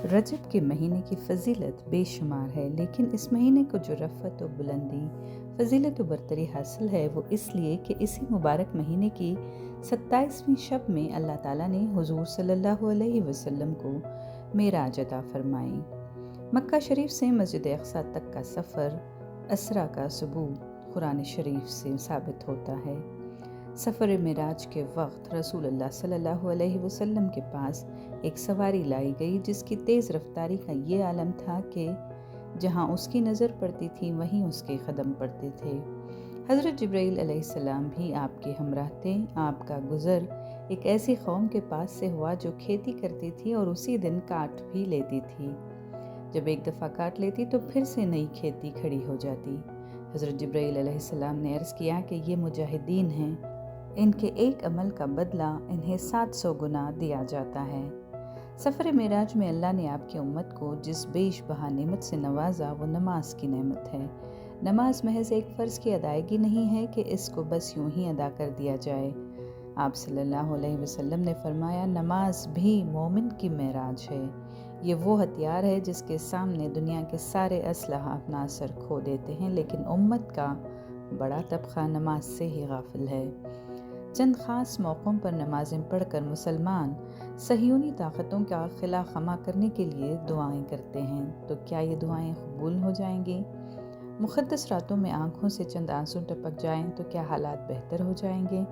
रजब के महीने की फ़जीलत बेशुमार है, लेकिन इस महीने को जो रफ़त व बुलंदी, फ़जीलत व बरतरी हासिल है वो इसलिए कि इसी मुबारक महीने की 27वीं शब में अल्लाह ताला ने हुज़ूर सल्लल्लाहु अलैहि वसल्लम को मेराज अता फरमाई। मक्का शरीफ से मस्जिद अक़सा तक का सफ़र असरा का सबूत कुरान शरीफ से साबित होता है। सफ़र मेराज के वक्त रसूलुल्लाह सल्लल्लाहु अलैहि वसल्लम के पास एक सवारी लाई गई जिसकी तेज़ रफ्तारी का ये आलम था कि जहाँ उसकी नज़र पड़ती थी वहीं उसके कदम पड़ते थे। हज़रत जिब्राईल अलैहिस्सलाम भी आपके हमराह थे। आपका गुज़र एक ऐसी कौम के पास से हुआ जो खेती करती थी और उसी दिन काट भी लेती थी। जब एक दफ़ा काट लेती तो फिर से नई खेती खड़ी हो जाती। हज़रत जिब्राईल अलैहिस्सलाम ने अर्ज़ किया कि ये मुजाहिदीन हैं, इनके एक अमल का बदला इन्हें 700 गुना दिया जाता है। सफ़र मेराज में अल्लाह ने आपकी उम्मत को जिस बेश बहा नेमत से नवाजा वो नमाज की नेमत है। नमाज महज एक फ़र्ज़ की अदायगी नहीं है कि इसको बस यूं ही अदा कर दिया जाए। आप सल्लल्लाहु अलैहि वसल्लम ने फरमाया, नमाज भी मोमिन की मेराज है। ये वो हथियार है जिसके सामने दुनिया के सारे असलहा अपना असर खो देते हैं, लेकिन उम्मत का बड़ा तबका नमाज से ही गाफिल है। चंद ख़ास मौक़ों पर नमाज़ें पढ़कर मुसलमान सहियूनी ताकतों का खिला खमा करने के लिए दुआएं करते हैं। तो क्या ये दुआएं कबूल हो जाएंगी? मुक़द्दस रातों में आँखों से चंद आंसू टपक जाएं तो क्या हालात बेहतर हो जाएंगे?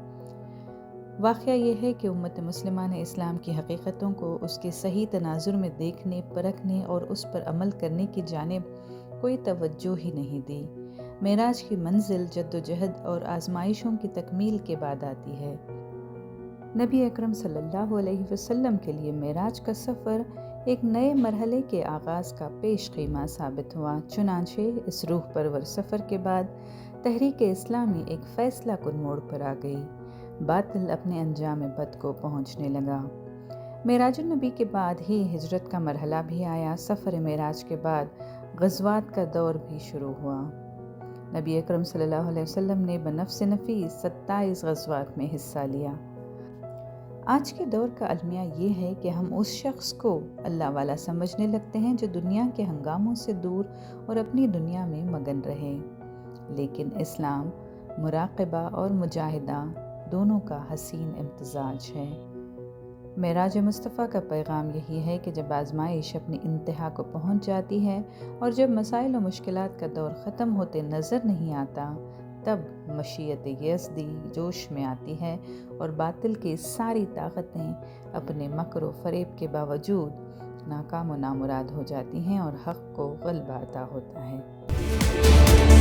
वाक़या ये है कि उम्मत मुस्लिमा ने इस्लाम की हकीकतों को उसके सही तनाजुर में देखने, परखने और उस पर अमल करने की जानिब कोई तवज्जो ही नहीं दी। मेराज की मंजिल जद्दोजहद और आजमाइशों की तकमील के बाद आती है। नबी अकरम सल्लल्लाहु अलैहि वसल्लम के लिए मेराज का सफ़र एक नए मरहले के आगाज़ का पेश कीमा साबित हुआ। चुनांचे इस रूह परवर सफ़र के बाद तहरीक इस्लामी एक फ़ैसला कुन मोड़ पर आ गई। बातिल अपने अंजाम बद को पहुँचने लगा। मेराजुन नबी के बाद ही हिजरत का मरहला भी आया। सफ़र मेराज के बाद ग़ज़वात का दौर भी शुरू हुआ। नबी अकरम सल्लल्लाहु अलैहि वसल्लम ने बनफ्स नफीस 27 ग़ज़वात में हिस्सा लिया। आज के दौर का अलमिया ये है कि हम उस शख्स को अल्लाह वाला समझने लगते हैं जो दुनिया के हंगामों से दूर और अपनी दुनिया में मगन रहे। लेकिन इस्लाम मुराक़बा और मुजाहिदा दोनों का हसीन इम्तिज़ाज है। मेराज मुस्तफ़ा का पैगाम यही है कि जब आजमाइश अपनी इंतहा को पहुंच जाती है और जब मसाइल और मुश्किलात का दौर ख़त्म होते नज़र नहीं आता, तब मशीयत यज़दी जोश में आती है और बातिल की सारी ताकतें अपने मकर व फ़रेब के बावजूद नाकाम व नामुराद हो जाती हैं और हक़ को ग़लबा अता होता है।